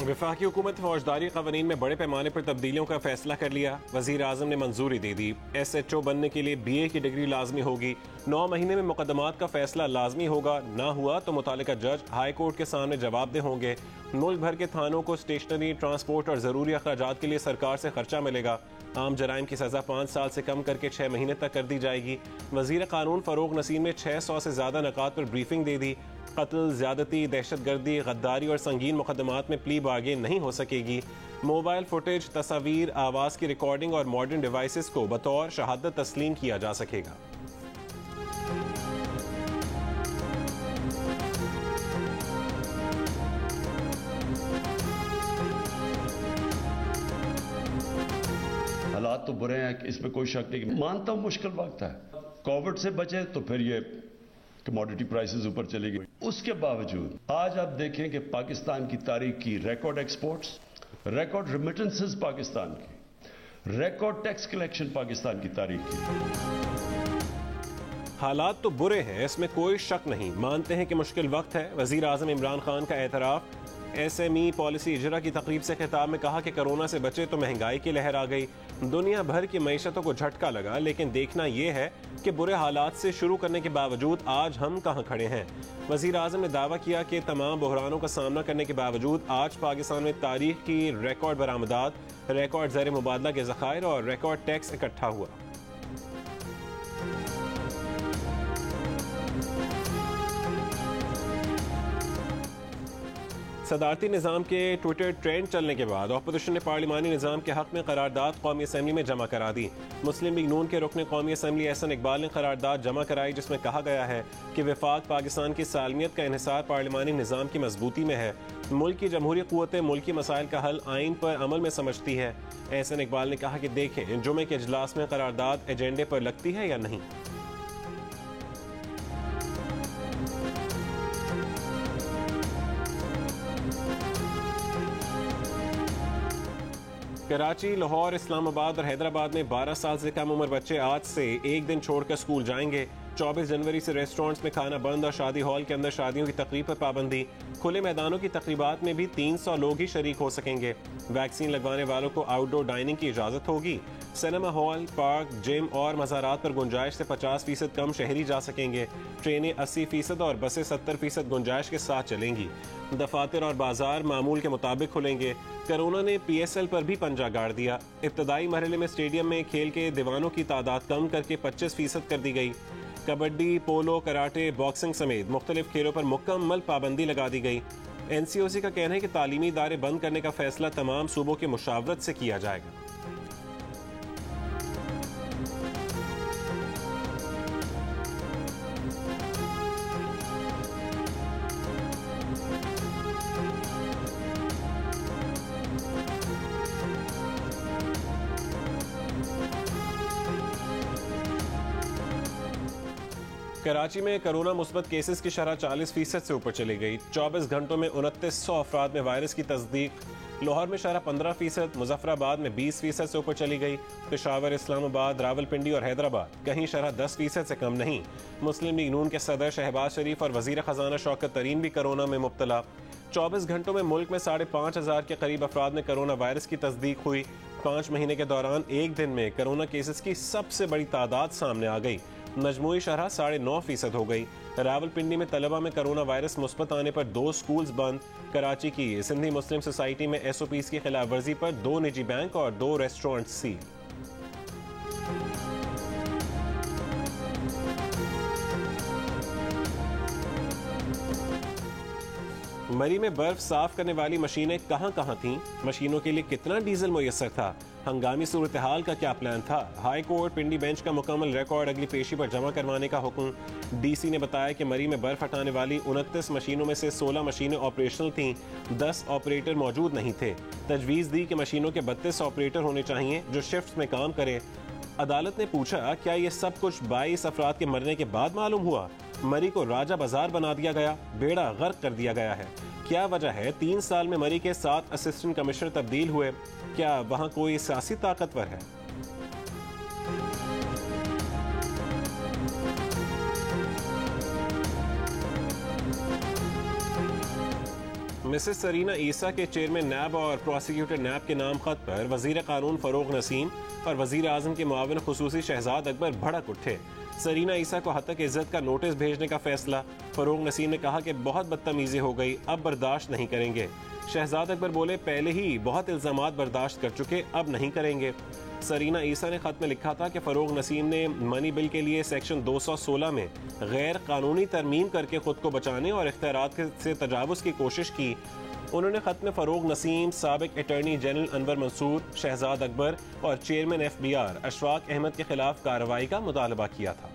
वफाकी हुकूमत फौजदारी कवानीन में बड़े पैमाने पर तब्दीलियों का फैसला कर लिया। वज़ीर आज़म ने मंजूरी दे दी। SHO बनने के लिए BA की डिग्री लाजमी होगी। 9 महीने में मुकदमात का फैसला लाजमी होगा, ना हुआ तो मुतालिका जज हाई कोर्ट के सामने जवाबदेह होंगे। मुल्क भर के थानों को स्टेशनरी, ट्रांसपोर्ट और ज़रूरी अखराजात के लिए सरकार से खर्चा मिलेगा। आम जराइम की सज़ा 5 साल से कम करके 6 महीने तक कर दी जाएगी। वज़ीर कानून फ़ारूक नसीम ने 600 से ज़्यादा नकात पर ब्रीफिंग दे दी। कत्ल, ज़्यादती, दहशतगर्दी, गद्दारी और संगीन मुकदमात में प्ली बार्गेन नहीं हो सकेगी। मोबाइल फुटेज, तस्वीर, आवाज़ की रिकॉर्डिंग और मॉडर्न डिवाइसेस को बतौर शहादत तस्लीम किया जा सकेगा। हालात तो बुरे हैं, इसमें कोई शक नहीं। मानता हूं मुश्किल वक्त है, कोविड से बचे तो फिर ये कमोडिटी प्राइसेस ऊपर चली गई। उसके बावजूद आज आप देखें कि पाकिस्तान की तारीख की record exports, record remittances Pakistan की, रिकॉर्ड टैक्स कलेक्शन पाकिस्तान की तारीख की। हालात तो बुरे हैं, इसमें कोई शक नहीं। मानते हैं कि मुश्किल वक्त है। वज़ीर आज़म इमरान खान का एतराफ़। SME पॉलिसी इजरा की तकरीब से खिताब में कहा कि कोरोना से बचे तो महंगाई की लहर आ गई। दुनिया भर की मईशतों को झटका लगा, लेकिन देखना यह है कि बुरे हालात से शुरू करने के बावजूद आज हम कहां खड़े हैं। वज़ीर आज़म ने दावा किया कि तमाम बहरानों का सामना करने के बावजूद आज पाकिस्तान में तारीख की रिकॉर्ड बरामदात, रिकॉर्ड ज़र मुबादला के ज़खायर और रिकॉर्ड टैक्स इकट्ठा हुआ। सदारती निज़ाम के ट्विटर ट्रेंड चलने के बाद अपोजिशन ने पार्लिमानी निज़ाम के हक में करारदाद कौमी असम्बली में जमा करा दी। मुस्लिम लीग नून के रुकने कौमी असम्बली एहसन इकबाल ने करारदाद जमा कराई, जिसमें कहा गया है कि वफाक पाकिस्तान की सालमियत का इन्हिसार पार्लिमानी निज़ाम की मजबूती में है। मुल्क की जमहूरी क़ुव्वतें मुल्की मसाइल का हल आइन पर अमल में समझती है। एहसन इकबाल ने कहा कि देखें जुमे के इजलास में करारदाद एजेंडे पर लगती है या नहीं। कराची, लाहौर, इस्लामाबाद और हैदराबाद में 12 साल से कम उम्र बच्चे आज से एक दिन छोड़कर स्कूल जाएंगे। 24 जनवरी से रेस्टोरेंट्स में खाना बंद और शादी हॉल के अंदर शादियों की तकरीब पर पाबंदी। खुले मैदानों की तकरीबात में भी 300 लोग ही शरीक हो सकेंगे। वैक्सीन लगवाने वालों को आउटडोर डाइनिंग की इजाज़त होगी। सिनेमा हॉल, पार्क, जिम और मज़ारात पर गुंजाइश से 50% कम शहरी जा सकेंगे। ट्रेनें 80% और बसें 70% गुंजाइश के साथ चलेंगी। दफातर और बाजार मामूल के मुताबिक खुलेंगे। कोरोना ने PSL पर भी पंजा गाड़ दिया। इब्तदाई मरहले में स्टेडियम में खेल के दीवानों की तादाद कम करके 25% कर दी गई। कबड्डी, पोलो, कराटे, बॉक्सिंग समेत मुख्तलिफ खेलों पर मुकम्मल पाबंदी लगा दी गई। NCOC का कहना है कि तालीमी इदारे बंद करने का फैसला तमाम सूबों की मुशावरत से किया जाएगा। कराची में कोरोना मुस्बत केसेस की शरह 40% से ऊपर चली गई। 24 घंटों में 2900 अफराद में वायरस की तस्दीक। लाहौर में शरह 15%, मुजफ्फराबाद में 20% से ऊपर चली गई। पेशावर, इस्लामाबाद, रावलपिंडी और हैदराबाद कहीं शरह 10% से कम नहीं। मुस्लिम लीग नून के सदर शहबाज शरीफ और वजीर खजाना शौकत तरीन भी कोरोना में मुब्तला। 24 घंटों में मुल्क में 5,500 के करीब अफराद में कोरोना वायरस की तस्दीक हुई। 5 महीने के दौरान एक दिन में कोरोना केसेस की सबसे बड़ी तादाद सामने आ गई। मजमूई शरह 9.5% हो गई। रावलपिंडी में तलबा में कोरोना वायरस मुस्बत आने पर 2 स्कूल्स बंद। कराची की सिंधी मुस्लिम सोसाइटी में SOPs की खिलाफ वर्जी पर 2 निजी बैंक और 2 रेस्टोरेंट सील। मरी में बर्फ साफ करने वाली मशीनें कहां कहां थीं? मशीनों के लिए कितना डीजल मुयस्सर था? हंगामी सूरत हाल का क्या प्लान था? हाई कोर्ट पिंडी बेंच का मुकम्मल रिकॉर्ड अगली पेशी पर जमा करवाने का हुक्म। DC ने बताया कि मरी में बर्फ हटाने वाली 29 मशीनों में से 16 मशीनें ऑपरेशनल थीं, 10 ऑपरेटर मौजूद नहीं थे। तजवीज़ दी कि मशीनों के 32 ऑपरेटर होने चाहिए जो शिफ्ट में काम करें। अदालत ने पूछा, क्या ये सब कुछ 22 अफराद के मरने के बाद मालूम हुआ? मरी को राजा बाजार बना दिया गया, बेड़ा गर्क कर दिया गया है। क्या वजह है 3 साल में मरी के 7 असिस्टेंट कमिश्नर तब्दील हुए? क्या वहां कोई सियासी ताकतवर है? मिसेस सरीना ईसा के चेयरमैन नैब और प्रोसिक्यूटर नैब के नाम खत पर वजीर कानून फरोग नसीम और वजीर आजम के मुआविन खुसूसी शहजाद अकबर भड़क उठे। सरीना ईसा को हतक इज्जत का नोटिस भेजने का फैसला। फरोग नसीम ने कहा कि बहुत बदतमीजी हो गई, अब बर्दाश्त नहीं करेंगे। शहजाद अकबर बोले पहले ही बहुत इल्जामात बर्दाश्त कर चुके, अब नहीं करेंगे। सरीना ईसा ने खत में लिखा था कि फरोग नसीम ने मनी बिल के लिए सेक्शन 216 में गैर कानूनी तरमीम करके खुद को बचाने और इख्तियारात से तजावुज की कोशिश की। उन्होंने खत में फरोग नसीम, साबिक अटॉर्नी जनरल अनवर मंसूर, शहजाद अकबर और चेयरमैन FBI अशफाक अहमद के खिलाफ कार्रवाई का मुतालबा किया था।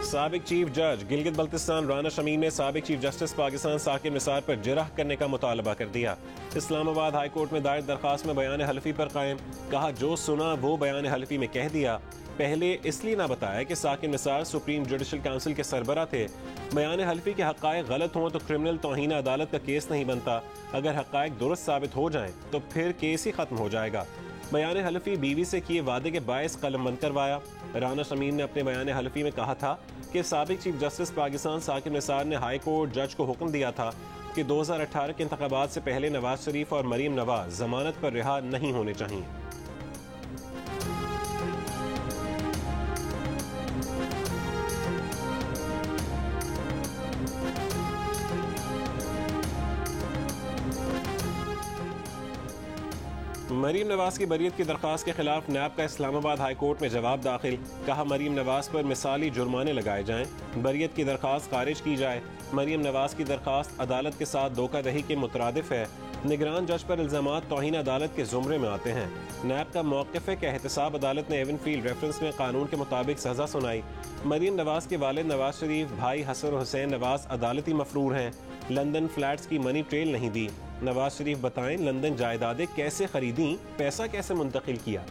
साबिक चीफ जज गिलगित बल्तिस्तान राना शमीम ने साबिक चीफ जस्टिस पाकिस्तान साकिब निसार पर जिरह करने का मुतालबा कर दिया। इस्लामाबाद हाई कोर्ट में दायर दरखास्त में बयान हल्फी पर कायम, कहा जो सुना वो बयान हल्फी में कह दिया, पहले इसलिए ना बताया कि Saqib Nisar supreme judicial council के सरबरा थे। बयान हल्फी के हक़ाइक़ गलत हों तो क्रिमिनल तौहीन अदालत का केस नहीं बनता, अगर हक़ाइक़ दुरुस्त साबित हो जाएं तो फिर केस ही खत्म हो जाएगा। बयान हल्फी बीवी से किए वादे के बायस कलम बंद करवाया। राना शमीम ने अपने बयान हल्फी में कहा था कि साबिक चीफ जस्टिस पाकिस्तान साकिब निसार ने हाई कोर्ट जज को हुक्म दिया था कि 2018 के इंतखाबात से पहले नवाज शरीफ और मरीम नवाज जमानत पर रिहा नहीं होने चाहिए। मरीम नवाज की बरीयत की दरखास्त के खिलाफ नैब का इस्लामाबाद हाई कोर्ट में जवाब दाखिल, कहा मरीम नवाज पर मिसाली जुर्माने लगाए जाएं, बरीयत की दरखास्त खारिज की जाए। मरीम नवाज की दरखास्त अदालत के साथ धोखाधड़ी के मुतरादिफ है। निगरान जज पर इल्जामात तौहीन अदालत के जुमरे में आते हैं। नैब का मौक़िफ़ है कि एहतसाब अदालत ने एवनफील्ड रेफरेंस में कानून के मुताबिक सजा सुनाई। मरीम नवाज के वालिद नवाज शरीफ, भाई हसन हुसैन नवाज अदालती मफरूर हैं। लंदन फ्लैट्स की मनी ट्रेल नहीं दी। नवाज शरीफ बताएं लंदन जायदादें कैसे खरीदी, पैसा कैसे मुंतकिल किया।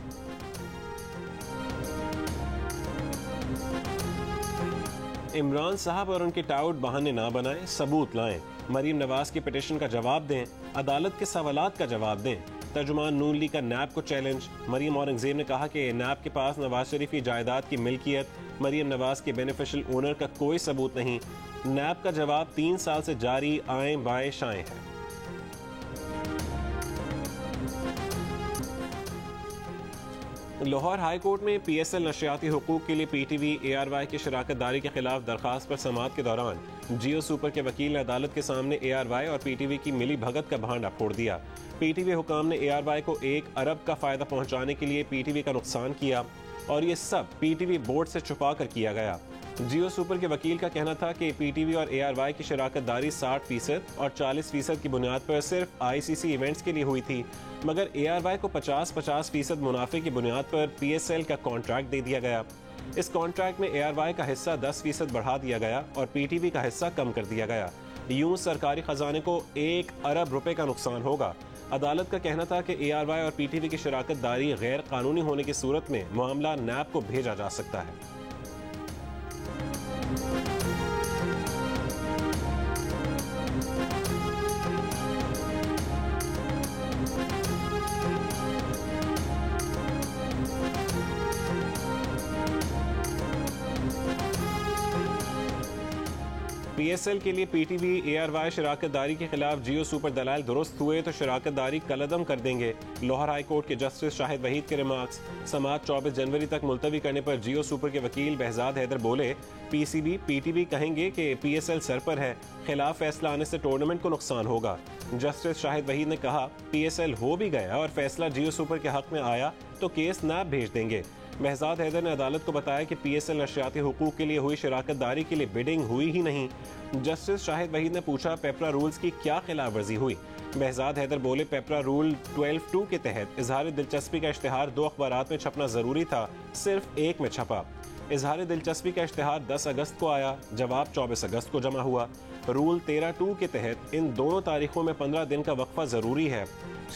इमरान साहब और उनके टाउट बहाने ना बनाएं, सबूत लाएं। मरीम नवाज की पिटीशन का जवाब दें, अदालत के सवालात का जवाब दें। तर्जुमान नून लीग का नैब को चैलेंज। मरीम औरंगजेब ने कहा कि नैब के पास नवाज शरीफ की जायदाद की मिल्कियत, मरीम नवाज के बेनिफिशियल ओनर का कोई सबूत नहीं। नैब का जवाब 3 साल से जारी आए बाएं शाएं है। लाहौर हाई कोर्ट में PSL नशरियाती हुकूक के लिए PTV ARY की शराकत दारी के खिलाफ दरखास्त पर समाअत के दौरान जियो सुपर के वकील ने अदालत के सामने ARY और PTV की मिली भगत का भांडा फोड़ दिया। PTV हुकाम ने ARY को 1 अरब का फायदा पहुंचाने के लिए PTV का नुकसान किया और ये सब PTV बोर्ड से छुपा कर किया गया। जियो सुपर के वकील का कहना था कि PTV और ARY की शराकत दारी 60% और 40% की बुनियाद पर सिर्फ ICC इवेंट्स के लिए हुई थी, मगर ARY को 50-50% मुनाफे की बुनियाद पर PSL का कॉन्ट्रैक्ट दे दिया गया। इस कॉन्ट्रैक्ट में ARY का हिस्सा 10% बढ़ा दिया गया और PTV का हिस्सा कम कर दिया गया। यूं सरकारी खजाने को 1 अरब रुपए का नुकसान होगा। अदालत का कहना था कि ARY और PTV की शराकत दारी गैर कानूनी होने की सूरत में मामला नैब को भेजा जा सकता है। PSL के लिए PTV ARY शराकत दारी के खिलाफ जियो सुपर दलाल दुरुस्त हुए तो शराकत दारी कलअदम कर देंगे। लाहौर हाई कोर्ट के जस्टिस शाहिद वहीद के रिमार्क्स। समाअत 24 जनवरी तक मुलतवी करने पर जियो सुपर के वकील बहजाद हैदर बोले PCB PTV कहेंगे कि PSL सर पर है, खिलाफ फैसला आने से टूर्नामेंट को नुकसान होगा। जस्टिस शाहिद वहीद ने कहा PSL हो भी गया और फैसला जियो सुपर के हक में आया तो केस नैब भेज देंगे। बहजाद हैदर ने अदालत को बताया कि PSL नशरियाती हुकूक के लिए हुई शराकत दारी के लिए बिडिंग हुई ही नहीं। जस्टिस शाहिद वहीद ने पूछा पेपरा रूल्स की क्या खिलाफ वर्जी हुई। बहजाद हैदर बोले पेपरा रूल 12(2) के तहत इजहार दिलचस्पी का इश्तिहार 2 अखबारात में छपना जरूरी था, सिर्फ एक में छपा। इजहार दिलचस्पी का इश्तिहार 10 अगस्त को आया, जवाब 24 अगस्त को जमा हुआ। रूल 13(2) के तहत इन दोनों तारीखों में 15 दिन का वक्फा जरूरी है।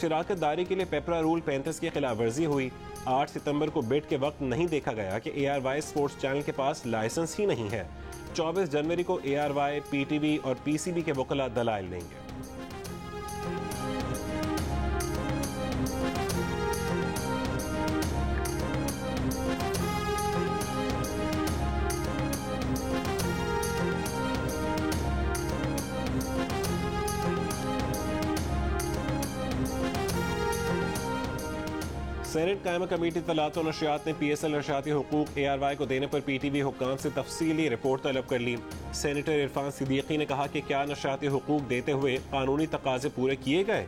शराकत दारी के लिए पेपरा रूल 35 की खिलाफ वर्जी हुई। 8 सितंबर को बिड के वक्त नहीं देखा गया कि ARY स्पोर्ट्स चैनल के पास लाइसेंस ही नहीं है। 24 जनवरी को ARY, PTV और PCB के वकला दलाइल देंगे। सेनेट कायमा कमेटी तलात और नशियात ने PSL नशियाती हुकूक ARY को देने पर PTV हुक्काम से तफसीली रिपोर्ट तलब कर ली। सेनेटर इरफान सिद्दीकी ने कहा कि क्या नशियाती हुकूक देते हुए कानूनी तकाजे पूरे किए गए।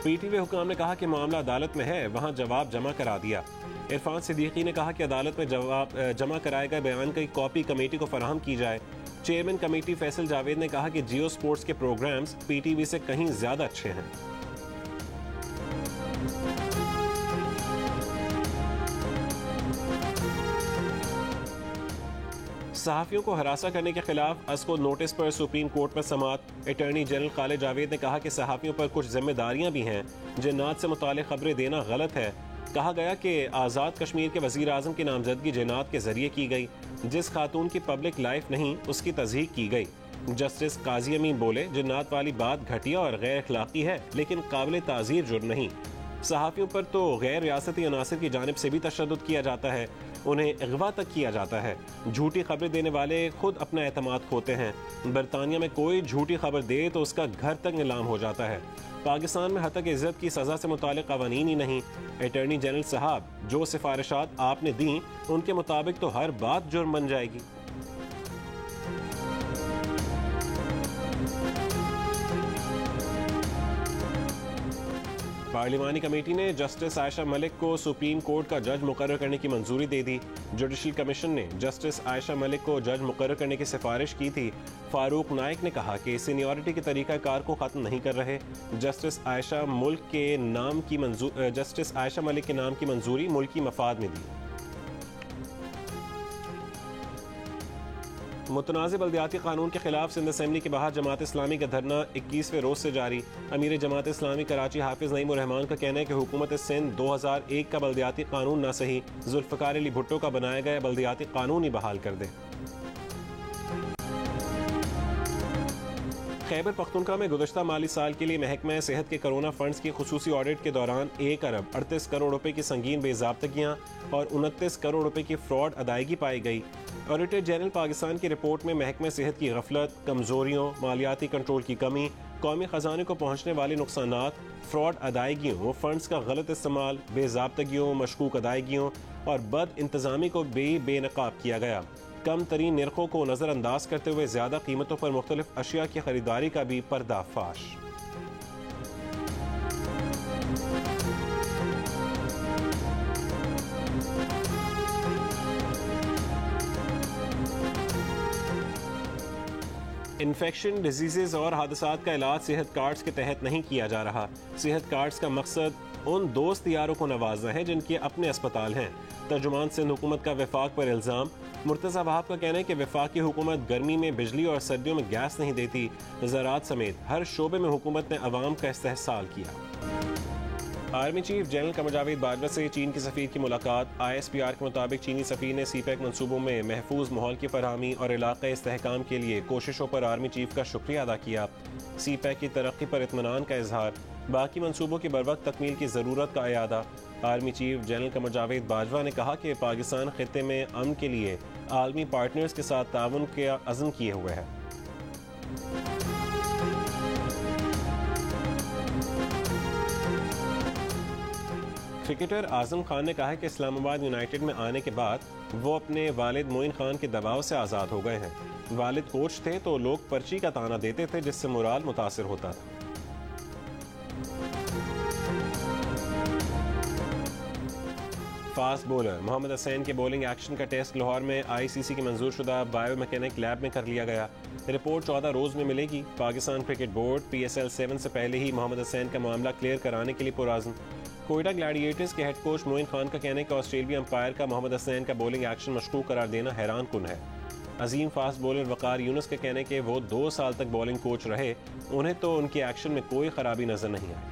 PTV हुक्काम ने कहा कि मामला अदालत में है, वहां जवाब जमा करा दिया। इरफान सिद्दीकी ने कहा कि अदालत में जवाब जमा कराए गए बयान की कॉपी कमेटी को फराहम की जाए। चेयरमैन कमेटी फैसल जावेद ने कहा कि जियो स्पोर्ट्स के प्रोग्राम्स PTV से कहीं ज्यादा अच्छे हैं। सहाफियों को हरासा करने के खिलाफ अस्को नोटिस पर सुप्रीम कोर्ट में समाअत। अटॉर्नी जनरल खालिद जावेद ने कहा कि सहाफियों पर कुछ जिम्मेदारियां भी हैं। जिन्नात से मुतालिक खबरें देना गलत है। कहा गया कि आज़ाद कश्मीर के वज़ीर आज़म की नामजदगी जिन्नात के जरिए की गई। जिस खातून की पब्लिक लाइफ नहीं उसकी तस्दीक की गई। जस्टिस काजी अमीन बोले, जिन्नात वाली बात घटिया और गैर अखलाकी है, लेकिन काबिल ताज़ीर जुर्म नहीं। सहाफियों पर तो गैर रियासती अनासर की जानिब से भी तशद्दुद किया जाता है, उन्हें अगवा तक किया जाता है। झूठी खबरें देने वाले खुद अपना एतमाद खोते हैं। बरतानिया में कोई झूठी खबर दे तो उसका घर तक नीलाम हो जाता है। पाकिस्तान में हतक इज्जत की सजा से मुतालिक कवानीन ही नहीं। अटॉर्नी जनरल साहब, जो सिफारिशात आपने दी उनके मुताबिक तो हर बात जुर्म बन जाएगी। पार्लिमानी कमेटी ने जस्टिस आयशा मलिक को सुप्रीम कोर्ट का जज मुकर्रर करने की मंजूरी दे दी। जुडिशल कमीशन ने जस्टिस आयशा मलिक को जज मुकर्रर करने की सिफारिश की थी। फारूक नाइक ने कहा कि सीनियरिटी के तरीकाकार को खत्म नहीं कर रहे। जस्टिस आयशा मलिक के नाम की मंजूरी मुल्की मफाद में दी। मुतनाज़ बल्दियाती कानून के खिलाफ सिंध असेंबली के बाहर जमात इस्लामी का धरना 21वें रोज से जारी। अमीर जमात इस्लामी कराची हाफिज नईमुर रहमान का कहना है कि हुकूमत सिंध 2001 का बल्दियाती कानून ना सही, जुल्फ़िकार अली भुट्टो का बनाया गया बल्दियाती कानून ही बहाल कर दे। खैबर पख्तूनख्वा में गुज़श्ता माली साल के लिए महकमा सेहत के कोरोना फंड्स की खुसूसी ऑडिट के दौरान 1 अरब 38 करोड़ रुपए की संगीन बेज़ाब्तगियां और 29 करोड़ रुपए की फ्रॉड अदायगी पाई गई। ऑडिटर जनरल पाकिस्तान की रिपोर्ट में महकमा सेहत की गफलत, कमजोरियों, मालियाती कंट्रोल की कमी, कौमी खजाने को पहुंचने वाले नुकसानात, फ्रॉड अदायगियों, फंड्स का गलत इस्तेमाल, बेज़ाब्तगियों, मशकूक अदायगियों और बद इंतजामी को बेनकाब किया गया। कम तरीन निर्खों को नज़रअंदाज करते हुए ज़्यादा कीमतों पर मुख्तलिफ अशिया की खरीदारी का भी पर्दाफाश। इन्फेक्शन, डिजीज़ और हादसात का इलाज सेहत कार्ड्स के तहत नहीं किया जा रहा। सेहत कार्ड्स का मकसद उन दोस्त यारों को नवाजना है जिनके अपने अस्पताल हैं। तर्जुमान सिंध हुकूमत का वफाक पर इल्ज़ाम। मुर्तज़ा वहाब का कहना है कि वफाकी हुकूमत गर्मी में बिजली और सर्दियों में गैस नहीं देती। ज़राअत समेत हर शोबे में हुकूमत ने अवाम का इस्तेहसाल किया। Army chief general Qamar Javed Bajwa से चीन के सफ़ीर की मुलाकात। ISPR के मुताबिक चीनी सफ़ीर ने CPEC मनसूबों में महफूज माहौल की फरहमी और इलाक़ाई इस्तेहकाम के लिए कोशिशों पर आर्मी चीफ का शुक्रिया अदा किया। CPEC की तरक्की पर इत्मीनान का इजहार। बाकी मनसूबों की बरवक्त तकमील की ज़रूरत का अयादा। Army chief general Qamar Javed Bajwa ने कहा कि पाकिस्तान खित्ते में अमन के लिए आलमी पार्टनर्स के साथ ताउन का अज़्म किए हुए है। क्रिकेटर आजम खान ने कहा है कि इस्लामाबाद यूनाइटेड में आने के बाद वो अपने वालिद मोइन खान के दबाव से आज़ाद हो गए हैं। वालिद कोच थे तो लोग पर्ची का ताना देते थे जिससे मोराल मुतासिर होता था। फास्ट बॉलर मोहम्मद हसैन के बॉलिंग एक्शन का टेस्ट लाहौर में ICC की मंजूर शुदा बायोमैकेनिक लैब में कर लिया गया। रिपोर्ट 14 रोज में मिलेगी। पाकिस्तान क्रिकेट बोर्ड PSL 7 से पहले ही मोहम्मद हसैन का मामला क्लियर कराने के लिए पुराज़्म। कोयटा ग्लैडिएटर्स के हेड कोच मोइन खान का कहना है कि ऑस्ट्रेलिया अंपायर का मोहम्मद हसैन का बॉलिंग एक्शन मशकूक करार देना हैरान कुन है। अजीम फास्ट बॉलर वकार यूनुस का कहना है कि वो 2 साल तक बॉलिंग कोच रहे, उन्हें तो उनके एक्शन में कोई खराबी नजर नहीं आई।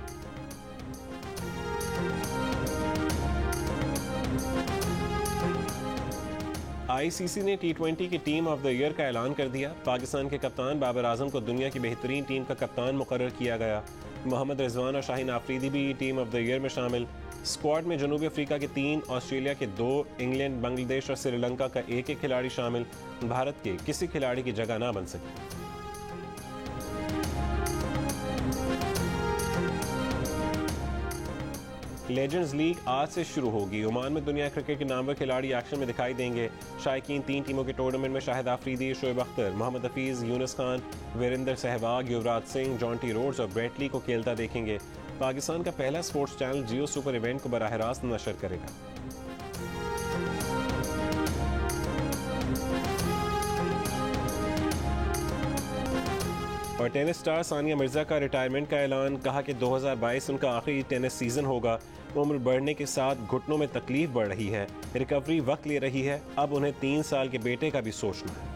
ICC ने T20 की टीम ऑफ द ईयर का ऐलान कर दिया। पाकिस्तान के कप्तान बाबर आजम को दुनिया की बेहतरीन टीम का कप्तान मुकर्रर किया गया। मोहम्मद रिजवान और शाहीन आफरीदी भी टीम ऑफ द ईयर में शामिल। स्क्वाड में जनूबी अफ्रीका के 3, ऑस्ट्रेलिया के 2, इंग्लैंड, बांग्लादेश और श्रीलंका का एक खिलाड़ी शामिल। भारत के किसी खिलाड़ी की जगह ना बन सकी। लेजेंड्स लीग आज से शुरू होगी। ओमान में दुनिया क्रिकेट के नामवर खिलाड़ी एक्शन में दिखाई देंगे। शायकीन 3 टीमों के टूर्नामेंट में शाहिद आफरीदी, शोएब अख्तर, मोहम्मद हफीज, यूनुस खान, वीरेंद्र सहवाग, युवराज सिंह, जॉन्टी रोड्स और ब्रेट ली को खेलता देखेंगे। पाकिस्तान का पहला स्पोर्ट्स चैनल जियो सुपर इवेंट को बराह रास्त नशर करेगा। और टेनिस स्टार सानिया मिर्जा का रिटायरमेंट का ऐलान। कहा कि 2022 उनका आखिरी टेनिस सीजन होगा। उम्र बढ़ने के साथ घुटनों में तकलीफ बढ़ रही है, रिकवरी वक्त ले रही है। अब उन्हें 3 साल के बेटे का भी सोचना है।